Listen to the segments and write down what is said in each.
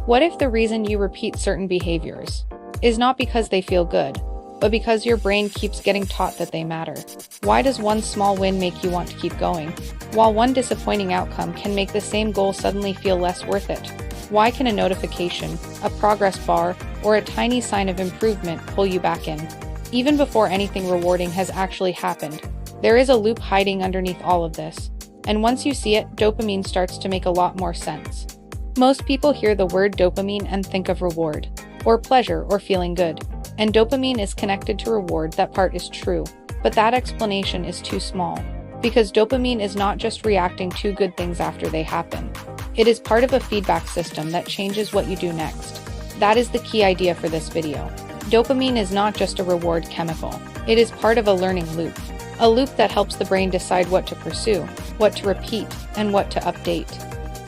What if the reason you repeat certain behaviors is not because they feel good, but because your brain keeps getting taught that they matter? Why does one small win make you want to keep going, while one disappointing outcome can make the same goal suddenly feel less worth it? Why can a notification, a progress bar, or a tiny sign of improvement pull you back in, even before anything rewarding has actually happened? There is a loop hiding underneath all of this, and once you see it, dopamine starts to make a lot more sense. Most people hear the word dopamine and think of reward, or pleasure, or feeling good. And dopamine is connected to reward. That part is true, but that explanation is too small, because dopamine is not just reacting to good things after they happen. It is part of a feedback system that changes what you do next. That is the key idea for this video. Dopamine is not just a reward chemical. It is part of a learning loop. A loop that helps the brain decide what to pursue, what to repeat, and what to update.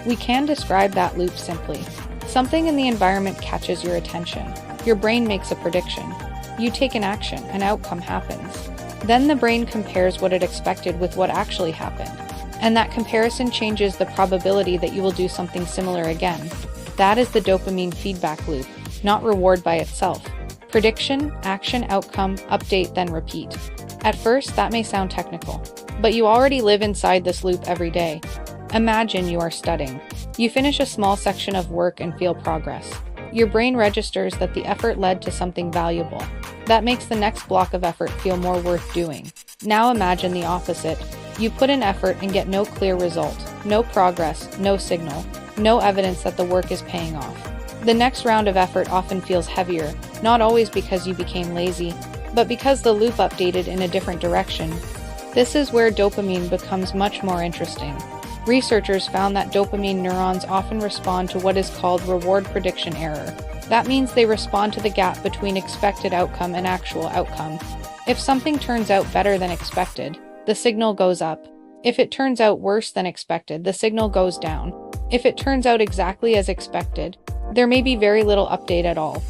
We can describe that loop simply. Something in the environment catches your attention. Your brain makes a prediction. You take an action, an outcome happens. Then the brain compares what it expected with what actually happened. And that comparison changes the probability that you will do something similar again. That is the dopamine feedback loop, not reward by itself. Prediction, action, outcome, update, then repeat. At first, that may sound technical, but you already live inside this loop every day. Imagine you are studying. You finish a small section of work and feel progress. Your brain registers that the effort led to something valuable. That makes the next block of effort feel more worth doing. Now imagine the opposite. You put in effort and get no clear result, no progress, no signal, no evidence that the work is paying off. The next round of effort often feels heavier, not always because you became lazy, but because the loop updated in a different direction. This is where dopamine becomes much more interesting. Researchers found that dopamine neurons often respond to what is called reward prediction error. That means they respond to the gap between expected outcome and actual outcome. If something turns out better than expected, the signal goes up. If it turns out worse than expected, the signal goes down. If it turns out exactly as expected, there may be very little update at all.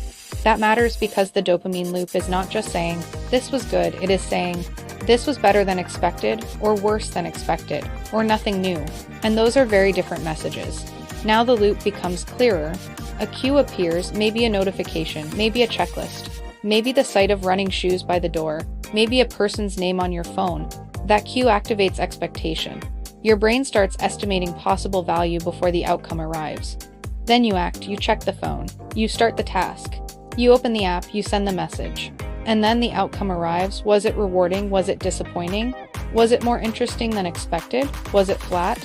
That matters because the dopamine loop is not just saying, "This was good," it is saying, "This was better than expected," or "worse than expected," or "nothing new." And those are very different messages. Now the loop becomes clearer. A cue appears, maybe a notification, maybe a checklist, maybe the sight of running shoes by the door, maybe a person's name on your phone. That cue activates expectation. Your brain starts estimating possible value before the outcome arrives. Then you act, you check the phone, you start the task, you open the app, you send the message. And then the outcome arrives. Was it rewarding? Was it disappointing? Was it more interesting than expected? Was it flat?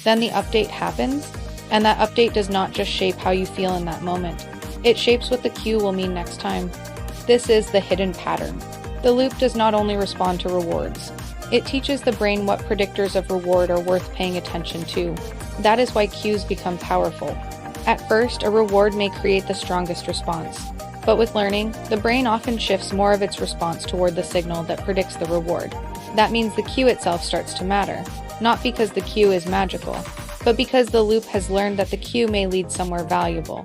Then the update happens, and that update does not just shape how you feel in that moment. It shapes what the cue will mean next time. This is the hidden pattern. The loop does not only respond to rewards. It teaches the brain what predictors of reward are worth paying attention to. That is why cues become powerful. At first, a reward may create the strongest response. But with learning, the brain often shifts more of its response toward the signal that predicts the reward. That means the cue itself starts to matter, not because the cue is magical, but because the loop has learned that the cue may lead somewhere valuable.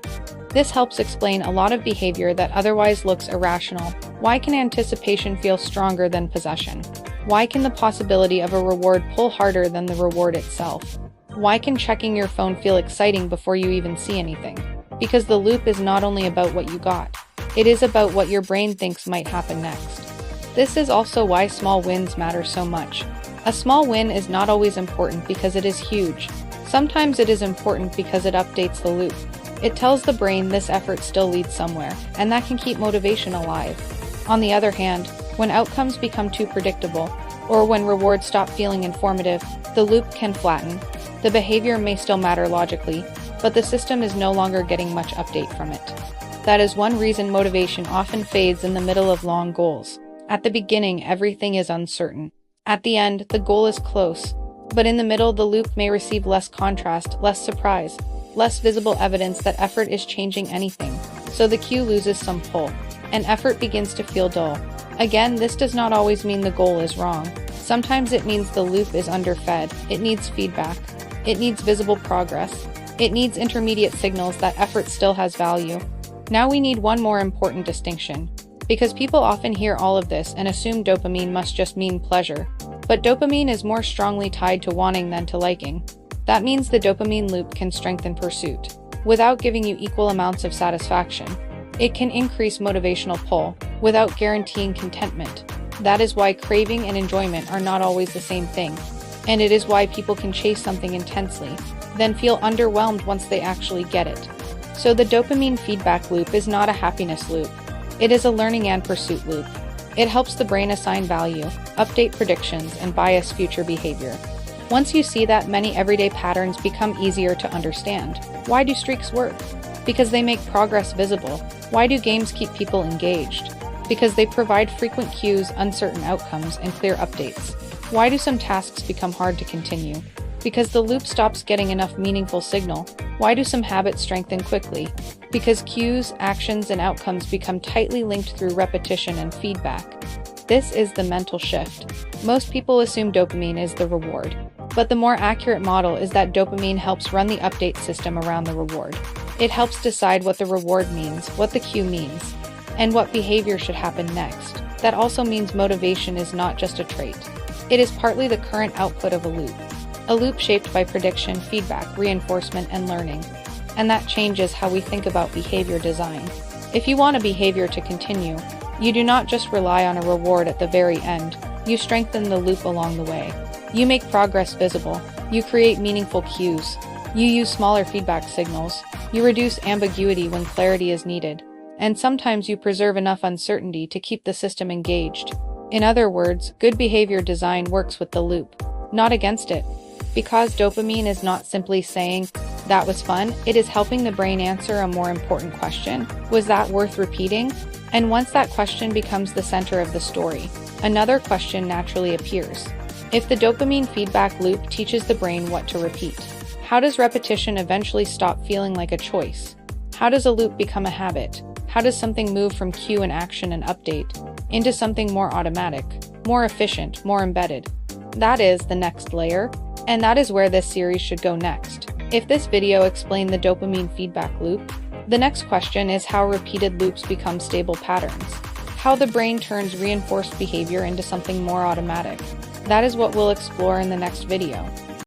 This helps explain a lot of behavior that otherwise looks irrational. Why can anticipation feel stronger than possession? Why can the possibility of a reward pull harder than the reward itself? Why can checking your phone feel exciting before you even see anything? Because the loop is not only about what you got. It is about what your brain thinks might happen next. This is also why small wins matter so much. A small win is not always important because it is huge. Sometimes it is important because it updates the loop. It tells the brain this effort still leads somewhere, and that can keep motivation alive. On the other hand, when outcomes become too predictable, or when rewards stop feeling informative, the loop can flatten. The behavior may still matter logically, but the system is no longer getting much update from it. That is one reason motivation often fades in the middle of long goals. At the beginning, everything is uncertain. At the end, the goal is close. But in the middle, the loop may receive less contrast, less surprise, less visible evidence that effort is changing anything. So the cue loses some pull, and effort begins to feel dull. Again, this does not always mean the goal is wrong. Sometimes it means the loop is underfed. It needs feedback. It needs visible progress. It needs intermediate signals that effort still has value. Now we need one more important distinction, because people often hear all of this and assume dopamine must just mean pleasure. But dopamine is more strongly tied to wanting than to liking. That means the dopamine loop can strengthen pursuit. without giving you equal amounts of satisfaction. It can increase motivational pull without guaranteeing contentment. That is why craving and enjoyment are not always the same thing. And it is why people can chase something intensely, then feel underwhelmed once they actually get it. So the dopamine feedback loop is not a happiness loop. It is a learning and pursuit loop. It helps the brain assign value, update predictions, and bias future behavior. Once you see that, many everyday patterns become easier to understand. Why do streaks work? Because they make progress visible. Why do games keep people engaged? Because they provide frequent cues, uncertain outcomes, and clear updates. Why do some tasks become hard to continue? Because the loop stops getting enough meaningful signal. Why do some habits strengthen quickly? Because cues, actions, and outcomes become tightly linked through repetition and feedback. This is the mental shift. Most people assume dopamine is the reward, but the more accurate model is that dopamine helps run the update system around the reward. It helps decide what the reward means, what the cue means, and what behavior should happen next. That also means motivation is not just a trait. It is partly the current output of a loop shaped by prediction, feedback, reinforcement, and learning. And that changes how we think about behavior design. If you want a behavior to continue, you do not just rely on a reward at the very end, you strengthen the loop along the way. You make progress visible, you create meaningful cues, you use smaller feedback signals, you reduce ambiguity when clarity is needed, and sometimes you preserve enough uncertainty to keep the system engaged. In other words, good behavior design works with the loop, not against it. Because dopamine is not simply saying, "That was fun," it is helping the brain answer a more important question. Was that worth repeating? And once that question becomes the center of the story, another question naturally appears. If the dopamine feedback loop teaches the brain what to repeat, how does repetition eventually stop feeling like a choice? How does a loop become a habit? How does something move from cue and action and update into something more automatic, more efficient, more embedded? That is the next layer, and that is where this series should go next. If this video explained the dopamine feedback loop, the next question is how repeated loops become stable patterns, how the brain turns reinforced behavior into something more automatic. That is what we'll explore in the next video.